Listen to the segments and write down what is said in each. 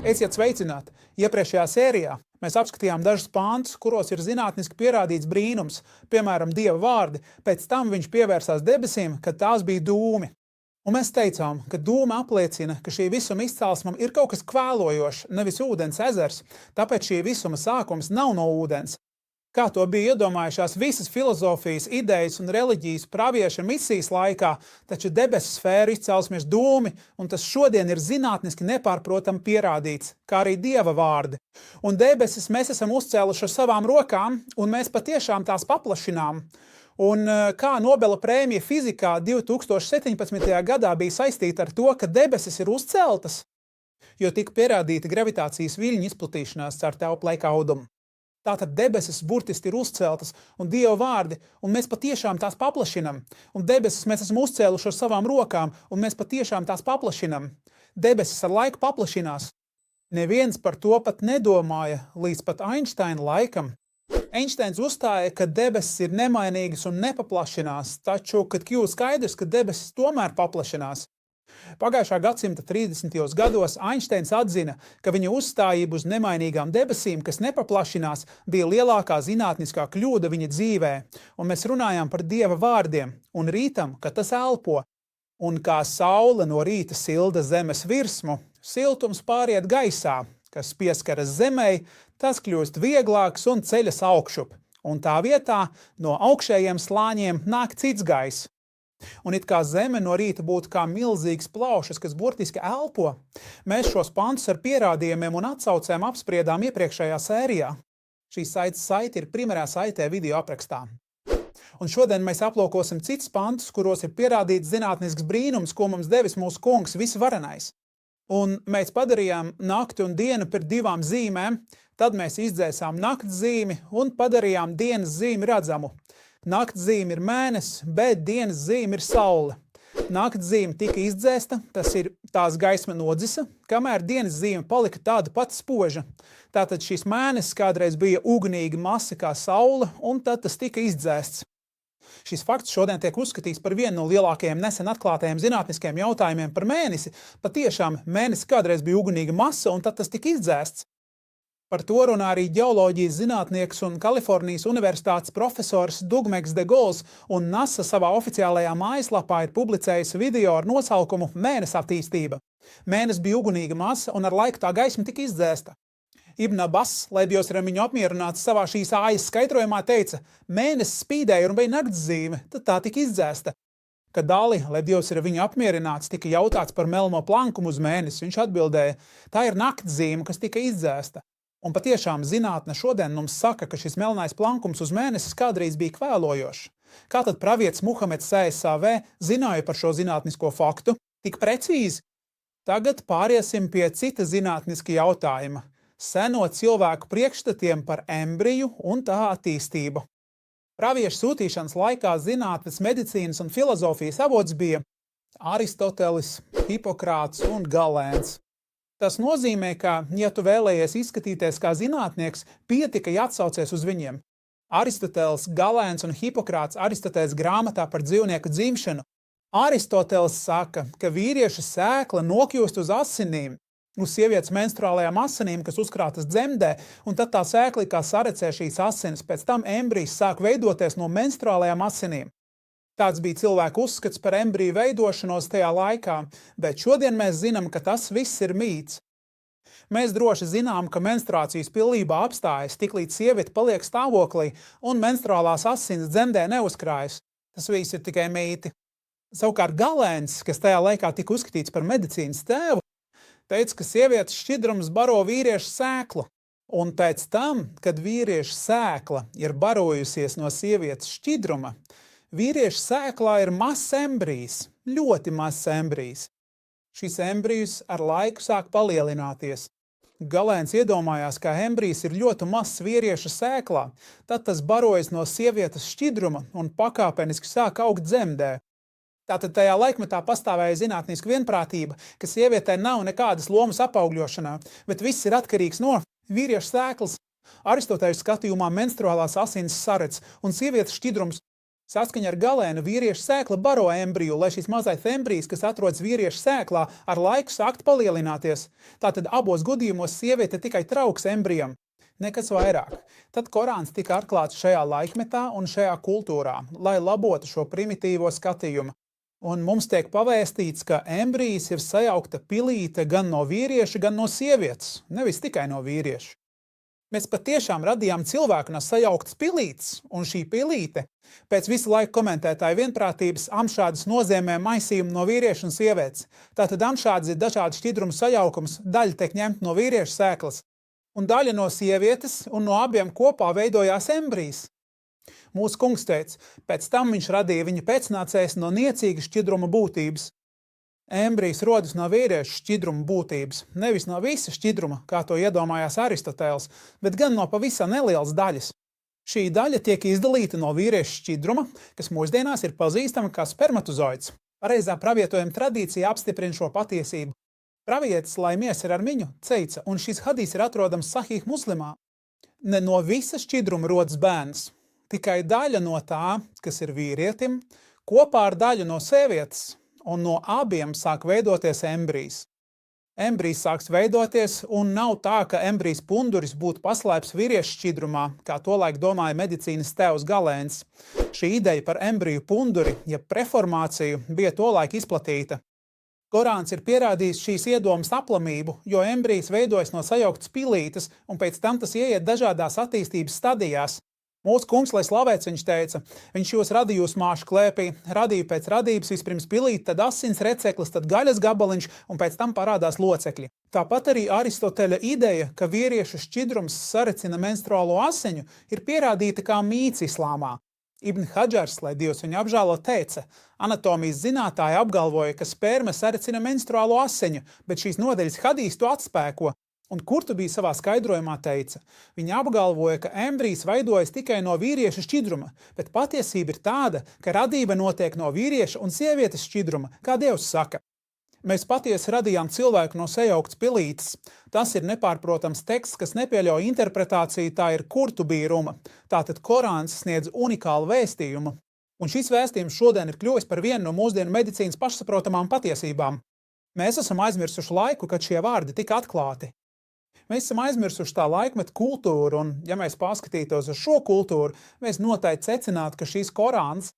Esiet sveicināti! Iepriekšējā sērijā mēs apskatījām dažus pantus, kuros ir zinātniski pierādīts brīnums, piemēram, Dieva vārdi, pēc tam viņš pievērsās debesīm, kad tās bija dūmi. Un mēs teicām, ka dūma apliecina, ka šī visuma izcelsmam ir kaut kas kvēlojošs, nevis ūdens ezers, tāpēc šī visuma sākums nav no ūdens. Kā to bija iedomājušās visas filozofijas, idejas un reliģijas pravieša misijas laikā, taču debesu sfēru izcelsmes dūmi, un tas šodien ir zinātniski nepārprotami pierādīts, kā arī Dieva vārdi. Un debesis mēs esam uzcēluši ar savām rokām, un mēs patiešām tās paplašinām. Un kā Nobela prēmija fizikā 2017. gadā bija saistīta ar to, ka debesis ir uzceltas, jo tika pierādīta gravitācijas viļņu izplatīšanās caur telpu laika audumu. Tātad debesis burtiski ir uzceltas un Dieva vārdi, un mēs patiešām tās paplašinam. Un debesis mēs esam uzcēluši ar savām rokām, un mēs patiešām tās paplašinam. Debesis ar laiku paplašinās. Neviens par to pat nedomāja līdz pat Einsteina laikam. Einsteins uzstāja, ka debesis ir nemainīgas un nepaplašinās, taču, kad kļuva skaidrs, ka debesis tomēr paplašinās. Pagājušā gadsimta 30. gados Einsteins atzina, ka viņa uzstājība uz nemainīgām debesīm, kas nepaplašinās, bija lielākā zinātniskā kļūda viņa dzīvē, un mēs runājām par Dieva vārdiem, un rītam, ka tas elpo, un kā saule no rīta silda zemes virsmu, siltums pāriet gaisā, kas pieskaras zemei, tas kļūst vieglāks un ceļas augšup, un tā vietā no augšējiem slāņiem nāk cits gaiss. Un it kā zeme no rīta būtu kā milzīgs plaušas, kas burtiski elpo. Mēs šos pantus ar pierādījumiem un atsaucēm apspriedām iepriekšējā sērijā. Šī saite ir primērā saitē video aprakstā. Un šodien mēs aplūkosim citus pantus, kuros ir pierādīts zinātnisks brīnums, ko mums devis mūsu kungs visvarenais. Un mēs padarījām nakti un dienu par divām zīmēm, tad mēs izdzēsām nakts zīmi un padarījām dienas zīmi redzamu. Nakts zīme ir mēnesis, bet dienas zīme ir saule. Nakts zīme tika izdzēsta, tas ir tās gaisma nodzisa, kamēr dienas zīme palika tāda pati spoža. Tātad šis mēnesis kādreiz bija ugunīga masa kā saule, un tad tas tika izdzēsts. Šis fakts šodien tiek uzskatīts par vienu no lielākajiem nesen atklātajiem zinātniskiem jautājumiem par mēnesi. Patiešām mēnesis kādreiz bija ugunīga masa, un tad tas tika izdzēsts. Par to runā arī ģeoloģijas zinātnieks un Kalifornijas universitātes profesors Douglas de Gauls, un NASA savā oficiālajā mājaslapā ir publicējis video ar nosaukumu Mēness attīstība. Mēnesis bija ugunīga masa, un ar laiku tā gaisma tika izdzēsta. Ibn Abbas, lai Dievs ar viņu apmierināts, savā šīs ājas skaidrojumā teica, mēnesis spīdēja un bija naktszīme, tad tā tika izdzēsta. Kad Dali, lai Dievs ar viņu apmierināts, tika jautāts par melno plankumu uz mēnesi, viņš atbildēja, tā ir naktszīme, kas tika izdzēsta. Un patiešām zinātne šodien mums saka, ka šis melnais plankums uz mēnesis kādreiz bija kvēlojošs. Kā tad pravietis Muhameds s.a.v. zināja par šo zinātnisko faktu? Tik precīzi? Tagad pāriesim pie cita zinātniska jautājuma – seno cilvēku priekšstatiem par embriju un tā attīstību. Praviešu sūtīšanas laikā zinātnes, medicīnas un filozofijas avots bija Aristotelis, Hipokrāts un Galēns. Tas nozīmē, ka, ja tu vēlējies izskatīties kā zinātnieks, pietika, ja atsaucies uz viņiem. Aristotelis, Galēns un Hipokrāts Aristoteles grāmatā par dzīvnieku dzimšanu. Aristotelis saka, ka vīrieša sēkla nokļūst uz asinīm, uz sievietes menstruālajām asinīm, kas uzkrātas dzemdē, un tad tā sēkla kā sarecē šīs asinis, pēc tam embrijs sāk veidoties no menstruālajām asinīm. Tāds bija cilvēku uzskats par embriju veidošanos tajā laikā, bet šodien mēs zinām, ka tas viss ir mīts. Mēs droši zinām, ka menstruācijas pilnībā apstājas, tiklīdz sieviete paliek stāvoklī un menstruālās asinis dzemdē neuzkrājas. Tas viss ir tikai mīti. Savukārt Galēns, kas tajā laikā tika uzskatīts par medicīnas tēvu, teica, ka sievietes šķidrums baro vīriešu sēklu. Un pēc tam, kad vīriešu sēkla ir barojusies no sievietes šķidruma, vīrieša sēklā ir mazs embrijs, ļoti mazs embrijs. Šis embrijs ar laiku sāk palielināties. Galēns iedomājās, ka embrijs ir ļoti mazs vīrieša sēklā, tad tas barojas no sievietes šķidruma un pakāpeniski sāk augt dzemdē. Tātad tajā laikmetā pastāvēja zinātniska vienprātība, ka sievietē nav nekādas lomas apaugļošanā, bet viss ir atkarīgs no vīrieša sēklas. Aristoteļa skatījumā menstruālās asinis sarec un sievietes šķidrums Saskaņā ar Galēnu vīrieša sēkla baro embriju, lai šis mazais embrijs, kas atrodas vīrieša sēklā, ar laiku sāktu palielināties. Tātad abos gadījumos sieviete tikai trauks embrijam. Nekas vairāk. Tad Korāns tika atklāts šajā laikmetā un šajā kultūrā, lai labotu šo primitīvo skatījumu. Un mums tiek pavēstīts, ka embrijs ir sajaukta pilīte gan no vīrieša, gan no sievietes, nevis tikai no vīrieša. Mēs patiešām radījām cilvēku no sajauktas pilītes, un šī pilīte pēc visu laiku komentētāju vienprātības amšādas nozīmē maisījumu no vīrieša un sievietes. Tātad amšādas ir dažādi šķidrumu sajaukums, daļa tiek ņemta no vīrieša sēklas, un daļa no sievietes, un no abiem kopā veidojās embrijs. Mūsu kungs teica, pēc tam viņš radīja viņa pēcnācējs no niecīgas šķidruma būtības. Embrijs rodas no vīriešu šķidruma būtības, nevis no visa šķidruma, kā to iedomājās Aristotēls, bet gan no pavisam nelielas daļas. Šī daļa tiek izdalīta no vīriešu šķidruma, kas mūsdienās ir pazīstama kā spermatozoids. Pareizā pravietojuma tradīcija apstiprina šo patiesību. Pravietis, lai mies ir ar viņu, teica, un šis hadīs ir atrodams Sahih Muslimā. Ne no visa šķidruma rodas bērns, tikai daļa no tā, kas ir vīrietim, kopā ar daļu no sievietes, un no abiem sāk veidoties embrijs. Embrijs sāks veidoties, un nav tā, ka embrijs punduris būtu paslēpts vīriešu šķidrumā, kā tolaik domāja medicīnas tēvs Galēns. Šī ideja par embriju punduri, jeb preformāciju, bija tolaik izplatīta. Korāns ir pierādījis šīs iedomas aplamību, jo embrijs veidojas no sajauktas pilītes, un pēc tam tas ieiet dažādās attīstības stadijās. Mūsu kungs, lai slavēts, viņš teica, viņš jūs radījusi māšu klēpī, radīja pēc radības vispirms pilīti, tad asins receklis, tad gaļas gabaliņš, un pēc tam parādās locekļi. Tāpat arī Aristoteļa ideja, ka vīriešu šķidrums sarecina menstruālo asiņu, ir pierādīta kā mīts islāmā. Ibn Hadžars, lai Dievs viņu apžēlo, teica, anatomijas zinātāji apgalvoja, ka sperma sarecina menstruālo asiņu, bet šīs nodaļas hadīs to atspēko. Un Kurtubī savā skaidrojumā teica, viņa apgalvoja, ka embrijs veidojas tikai no vīrieša šķidruma, bet patiesība ir tāda, ka radība notiek no vīrieša un sievietes šķidruma, kā Dievs saka. Mēs patiesi radījām cilvēku no sajauktas pilītes. Tas ir nepārprotams teksts, kas nepieļauj interpretāciju, tā ir Kurtubī runa. Tātad Korāns sniedz unikālu vēstījumu. Un šis vēstījums šodien ir kļuvis par vienu no mūsdienu medicīnas pašsaprotamām patiesībām. Mēs esam aizmirsuši laiku, kad šie vārdi tika atklāti. Mēs esam aizmirsuši tā laikmeta kultūru, un, ja mēs paskatītos uz šo kultūru, mēs noteikti secinātu, ka šīs Korāns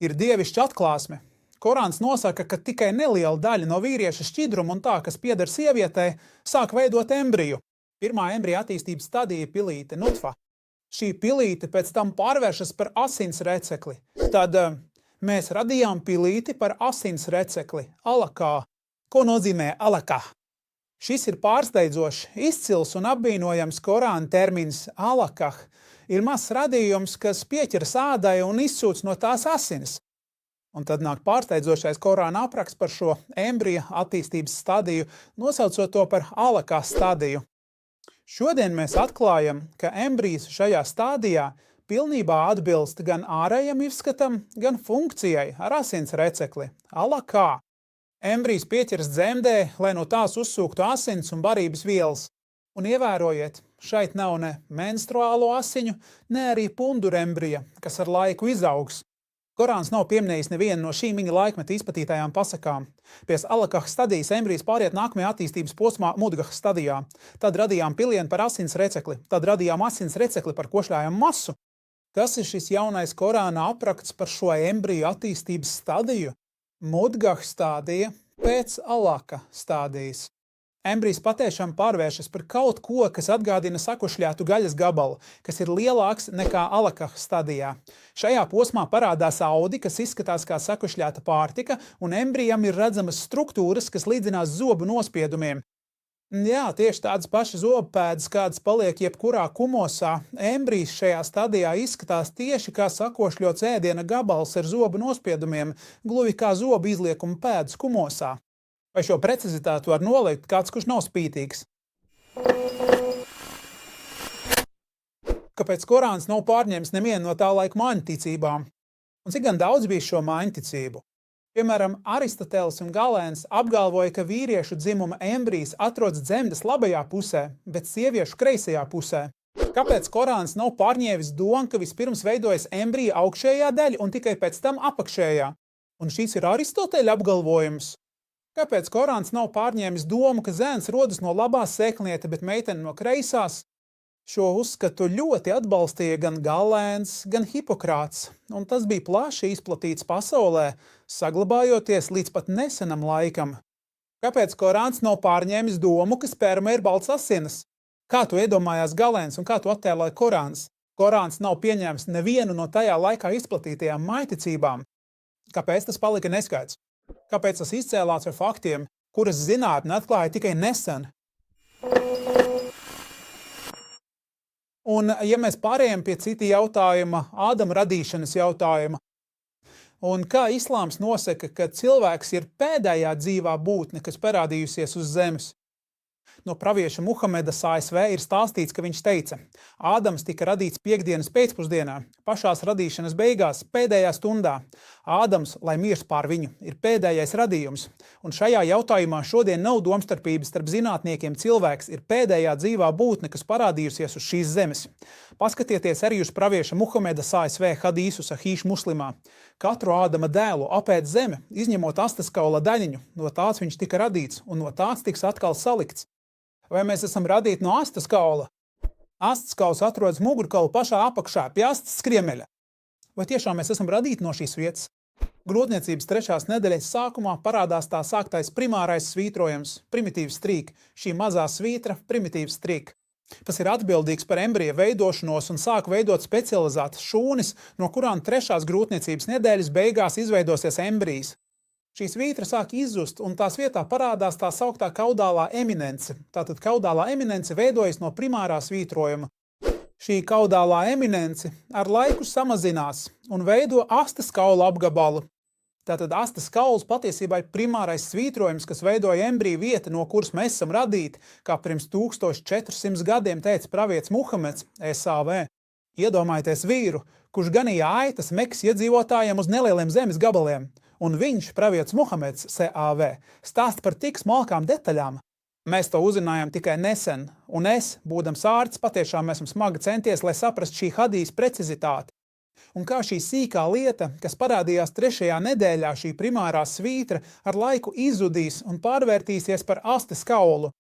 ir dievišķa atklāsme. Korāns nosaka, ka tikai neliela daļa no vīrieša šķidruma un tā, kas pieder sievietei, sāk veidot embriju. Pirmā embrija attīstības stadija ir pilīte nutfa. Šī pilīte pēc tam pārvēršas par asins recekli. Tad mēs radījām pilīti par asins recekli, alakā. Ko nozīmē alakā? Šis ir pārsteidzošs, izcils un apbrīnojams Korāna termins alakah. Ir mazs radījums, kas pieķeras ādai un izsūc no tās asinis. Un tad nāk pārsteidzošais Korāna apraksts par šo embrija attīstības stadiju, nosaucot to par alakā stadiju. Šodien mēs atklājam, ka embrijs šajā stādijā pilnībā atbilst gan ārējam izskatam, gan funkcijai ar asins recekli, alakā. Embrijs pieķeras dzemdē, lai no tās uzsūktu asins un barības vielas. Un ievērojiet, šeit nav ne menstruālo asiņu, ne arī pundura embrija, kas ar laiku izaugs. Korāns nav pieminējis nevienu no šīm viņa laikmeta izplatītajām pasakām. Pēc alakah stadijas embrijs pāriet nākamajā attīstības posmā mudgah stadijā. Tad radījām pilienu par asins recekli, tad radījām asins recekli par košļājumu masu. Kas ir šis jaunais Korāna apraksts par šo embriju attīstības stadiju? Mudgah stādija pēc alaka stādijas. Embrijs patiešām pārvēršas par kaut ko, kas atgādina sakušļātu gaļas gabalu, kas ir lielāks nekā alakah stadijā. Šajā posmā parādās audi, kas izskatās kā sakušļāta pārtika, un embrijam ir redzamas struktūras, kas līdzinās zobu nospiedumiem. Jā, tieši tādas pašas zobpēdas, kādas paliek jebkurā kumosā. Embrijs šajā stadijā izskatās tieši kā sakošļots ēdiena gabals ar zobu nospiedumiem, gluži kā zobu izliekuma pēdas kumosā. Vai šo precizitāti var nolikt kāds, kurš nav spītīgs? Kāpēc Korāns nav pārņēmis nevienu no tā laika māņticībām? Un cik gan daudz bija šo māņticību? Piemēram, Aristotelis un Galēns apgalvoja, ka vīriešu dzimuma embrijs atrodas dzemdes labajā pusē, bet sieviešu kreisajā pusē. Kāpēc Korāns nav pārņēmis domu, ka vispirms veidojas embrija augšējā daļa un tikai pēc tam apakšējā? Un šīs ir Aristoteļa apgalvojums. Kāpēc Korāns nav pārņēmis domu, ka zēns rodas no labās sēklieta, bet meitene no kreisās? Šo uzskatu ļoti atbalstīja gan Galēns, gan Hipokrāts, un tas bija plaši izplatīts pasaulē, saglabājoties līdz pat nesenam laikam. Kāpēc Korāns nav pārņēmis domu, ka sperma ir balts asinis? Kā to iedomājās Galēns un kā to attēloja Korāns? Korāns nav pieņēmis nevienu no tajā laikā izplatītajām mājticībām. Kāpēc tas palika neskaidrs? Kāpēc tas izcēlās ar faktiem, kuras zinātne atklāja tikai nesen? Un, ja mēs pārējām pie cita jautājuma, Ādama radīšanas jautājuma, un kā islāms nosaka, ka cilvēks ir pēdējā dzīvā būtne, kas parādījusies uz zemes? No pravieša Muhameda ASV ir stāstīts, ka viņš teica: Ādams tika radīts piektdienas pēcpusdienā, pašās radīšanas beigās, pēdējā stundā. Ādams, lai mirs pār viņu, ir pēdējais radījums, un šajā jautājumā šodien nav domstarpības starp zinātniekiem. Cilvēks ir pēdējā dzīvā būtne, kas parādījusies uz šīs zemes. Paskatieties arī uz pravieša Muhameda ASV hadīsu Sahīš Muslimā. Katru Ādama dēlu apēd zeme, izņemot astaskaula daļiņu, no tās viņš tika radīts, un no tās tiks atkal salikts. Vai mēs esam radīti no astas kaula? Astas kauls atrodas mugurkaula pašā apakšā, pie astas skriemeļa. Vai tiešām mēs esam radīti no šīs vietas? Grūtniecības 3. nedēļas sākumā parādās tā sāktais primārais svītrojums, primitīvs strīk, šī mazā svītra, primitīvs strīk. Tas ir atbildīgs par embrija veidošanos un sāk veidot specializētas šūnis, no kurām 3. grūtniecības nedēļas beigās izveidosies embrijs. Šī svītra sāk izzust, un tās vietā parādās tā sauktā kaudālā eminence. Tātad kaudālā eminence veidojas no primārā svītrojuma. Šī kaudālā eminence ar laiku samazinās un veido astes kaula apgabalu. Tātad astes kauls patiesībā ir primārais svītrojums, kas veidoja embriju vietu, no kuras mēs esam radīti, kā pirms 1400 gadiem teica pravietis Muhameds SAV. Iedomājieties vīru, kurš ganīja aitas Mekas iedzīvotājiem uz nelieliem zemes gabaliem. Un viņš, pravietis Muhameds SAV, stāsta par tik smalkām detaļām. Mēs to uzzinājām tikai nesen, un es, būdams ārsts, patiešām esmu smagi centies, lai saprastu šī hadīsa precizitāti. Un kā šī sīkā lieta, kas parādījās 3. nedēļā, šī primārā svītra, ar laiku izzudīs un pārvērtīsies par astes kaulu.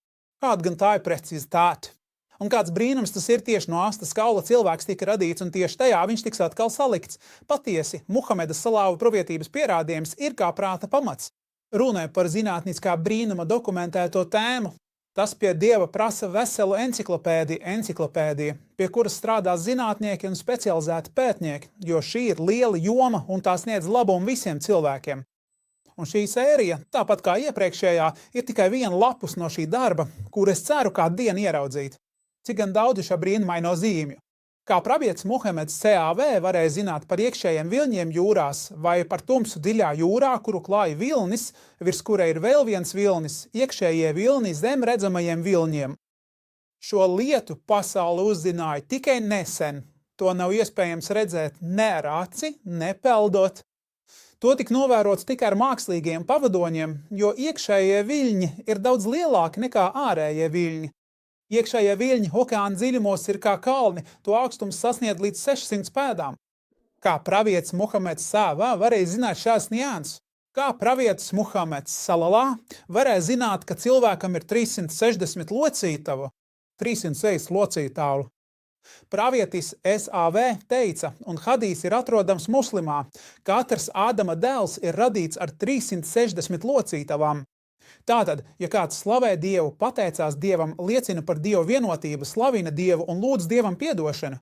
Kāda gan tā ir precizitāte? Un kāds brīnums tas ir, tieši no astes kaula cilvēks tika radīts, un tieši tajā viņš tiks atkal salikts. Patiesi, Muhameda salāva pravietības pierādījums ir kā prāta pamats. Runāja par zinātniskā brīnuma dokumentēto tēmu. Tas pie Dieva prasa veselu enciklopēdiju, pie kuras strādā zinātnieki un specializēti pētnieki, jo šī ir liela joma un tā sniedz labumu visiem cilvēkiem. Un šī sērija, tāpat kā iepriekšējā, ir tikai viena lapus no šī darba, kur es ceru kādu dienu ieraudzīt. Cik gan daudz šā brīnumaino zīmju. Kā pravietis Muhameds CAV varēja zināt par iekšējiem viļņiem jūrās vai par tumsu dziļā jūrā, kuru klāja vilnis, virs kura ir vēl viens vilnis, iekšējie viļņi zem redzamajiem viļņiem. Šo lietu pasaule uzzināja tikai nesen. To nav iespējams redzēt ne ar aci, ne peldot. To tik novērots tikai ar mākslīgiem pavadoņiem, jo iekšējie viļņi ir daudz lielāki nekā ārējie viļņi. Iekšējie viļņi okeāna dziļumos ir kā kalni, to augstums sasniedz līdz 600 pēdām. Kā pravietis Muhameds SAV varēja zināt šās nianses? Kā pravietis Muhameds salalā varēja zināt, ka cilvēkam ir 360 locītavu, 306 locītālu? Pravietis SAV teica, un hadīs ir atrodams muslimā, katrs Ādama dēls ir radīts ar 360 locītavām. Tātad, ja kāds slavē Dievu, pateicās Dievam, liecina par Dievu vienotību, slavina Dievu un lūdz Dievam piedošanu,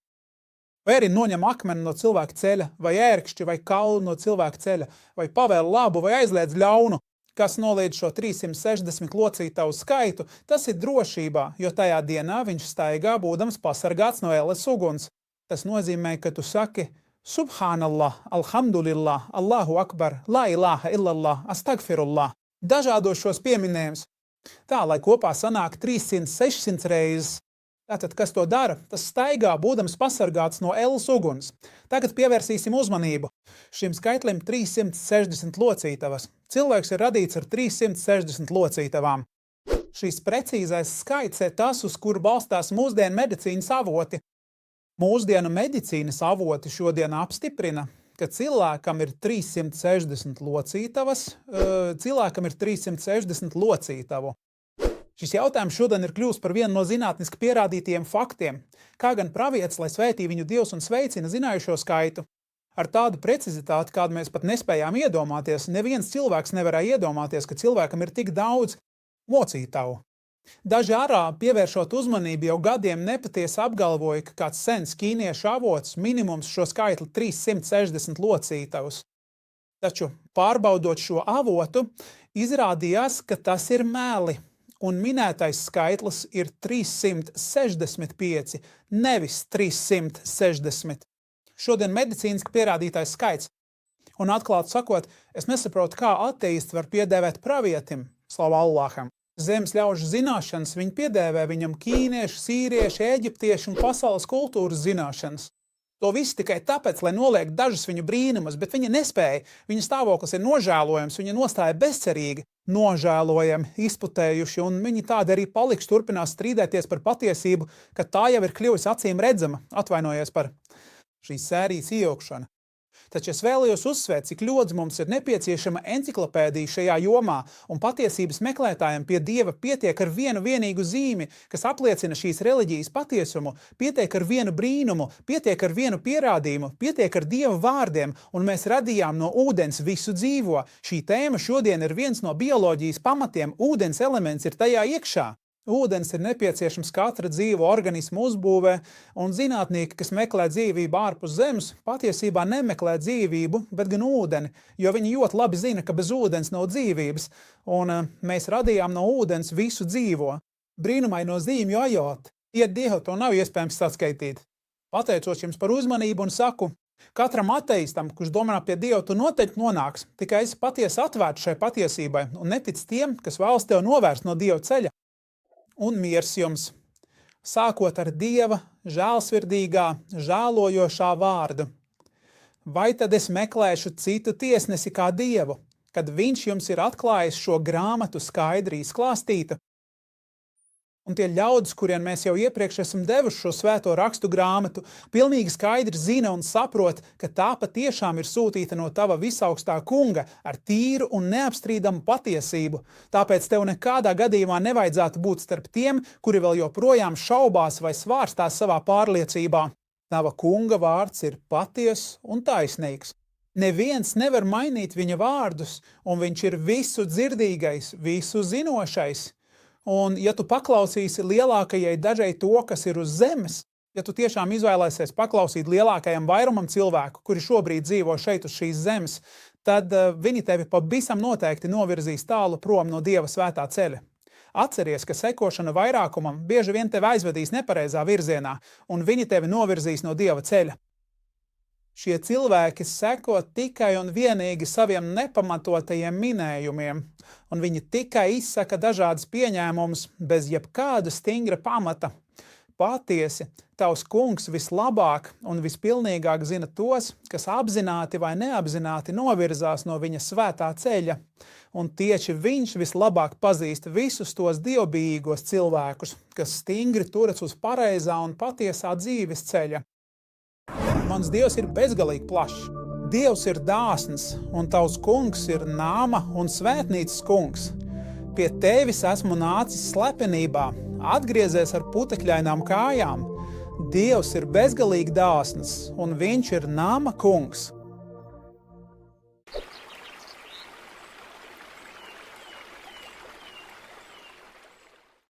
vai arī noņem akmeni no cilvēka ceļa, vai ērkšķi, vai kaulu no cilvēka ceļa, vai pavēl labu, vai aizliedz ļaunu, kas noliedz šo 360 locītavu skaitu, tas ir drošībā, jo tajā dienā viņš staigā būdams pasargāts no elles uguns. Tas nozīmē, ka tu saki: Subhanallah, alhamdulillah, Allahu akbar, la ilaha illallah, astagfirullah. Dažādos šos pieminējumus. Tā, lai kopā sanāk 300-600 reizes. Tātad, kas to dara? Tas staigā, būdams pasargāts no elles uguns. Tagad pievērsīsim uzmanību šim skaitlim 360 locītavas. Cilvēks ir radīts ar 360 locītavām. Šīs precīzais skaits ir tas, uz kuru balstās mūsdienu medicīnas avoti. Mūsdienu medicīnas avoti šodien apstiprina, ka cilvēkam ir 360 locītavu. Šis jautājums šodien ir kļūst par vienu no zinātniski pierādītajiem faktiem, kā gan pravietis, lai svētī viņu Dievs un sveicina, zināja šo skaitu. Ar tādu precizitāti, kādu mēs pat nespējām iedomāties, neviens cilvēks nevarēja iedomāties, ka cilvēkam ir tik daudz locītavu. Daži arābi, pievēršot uzmanību, jau gadiem nepatiesi apgalvoja, ka kāds sens ķīniešu avots minimums šo skaitli 360 locītavus. Taču, pārbaudot šo avotu, izrādījās, ka tas ir meli, un minētais skaitlis ir 365, nevis 360. Šodien medicīniski pierādītais skaits. Un atklāti sakot, es nesaprotu, kā ateisti var piedēvēt pravietim, slavu Allāham. Zemes ļaužu zināšanas viņi piedēvē viņam ķīniešu, sīriešu, eģiptiešu un pasaules kultūras zināšanas. To visu tikai tāpēc, lai noliek dažus viņu brīnumus, bet viņi nespēja. Viņa stāvoklis ir nožēlojams, viņa nostāja bezcerīgi, nožēlojami, izputējuši, un viņi tādi arī paliks, turpinās strīdēties par patiesību, ka tā jau ir kļuvusi acīm redzama, atvainojies par šīs sērijas iejaukšanu. Taču es vēlējos uzsvērt, cik ļoti mums ir nepieciešama enciklopēdija šajā jomā, un patiesības meklētājiem pie Dieva pietiek ar vienu vienīgu zīmi, kas apliecina šīs reliģijas patiesumu, pietiek ar vienu brīnumu, pietiek ar vienu pierādījumu, pietiek ar Dieva vārdiem, un mēs radījām no ūdens visu dzīvo. Šī tēma šodien ir viens no bioloģijas pamatiem, ūdens elements ir tajā iekšā. Ūdens ir nepieciešams katra dzīva organismu uzbūvē, un zinātnieki, kas meklē dzīvību ārpus zemes, patiesībā nemeklē dzīvību, bet gan ūdeni, jo viņi ļoti labi zina, ka bez ūdens nav dzīvības, un mēs radījām no ūdens visu dzīvo. Brīnumaino zīmju ajot, Dievu to nav iespējams saskaitīt. Pateicos jums par uzmanību un saku, katram ateistam, kurš domā pie Dieva, tu noteikti nonāks, tikai esi patiesi atvērts šai patiesībai un netic tiem, kas vēlas tev novērst no Dieva ceļa. Un miers jums, sākot ar Dieva žēlsirdīgā, žēlojošā vārdu. Vai tad es meklēšu citu tiesnesi kā Dievu, kad viņš jums ir atklājis šo grāmatu skaidri izklāstītu? Un tie ļaudis, kuriem mēs jau iepriekš esam devuši šo svēto rakstu grāmatu, pilnīgi skaidri zina un saprot, ka tā patiešām ir sūtīta no tava visaugstā kunga ar tīru un neapstrīdamu patiesību. Tāpēc tev nekādā gadījumā nevajadzētu būt starp tiem, kuri vēl joprojām šaubās vai svārstās savā pārliecībā. Tava kunga vārds ir patiess un taisnīgs. Neviens nevar mainīt viņa vārdus, un viņš ir visu dzirdīgais, visu zinošais. Un, ja tu paklausīsi lielākajai dažai to, kas ir uz zemes, ja tu tiešām izvēlēsies paklausīt lielākajam vairumam cilvēku, kuri šobrīd dzīvo šeit uz šīs zemes, tad viņi tevi pavisam noteikti novirzīs tālu prom no Dieva svētā ceļa. Atceries, ka sekošana vairākumam bieži vien tevi aizvedīs nepareizā virzienā, un viņi tevi novirzīs no Dieva ceļa. Šie cilvēki seko tikai un vienīgi saviem nepamatotajiem minējumiem, un viņi tikai izsaka dažādas pieņēmumus bez jebkāda stingra pamata. Patiesi, tavs kungs vislabāk un vispilnīgāk zina tos, kas apzināti vai neapzināti novirzās no viņa svētā ceļa, un tieši viņš vislabāk pazīst visus tos dievbijīgos cilvēkus, kas stingri turas uz pareizā un patiesā dzīves ceļa. Mans Dievs ir bezgalīgi plašs. Dievs ir dāsns, un tavs kungs ir nama un svētnīcas kungs. Pie tevis esmu nācis slepenībā, atgriezies ar putekļainām kājām. Dievs ir bezgalīgi dāsns, un viņš ir nama kungs.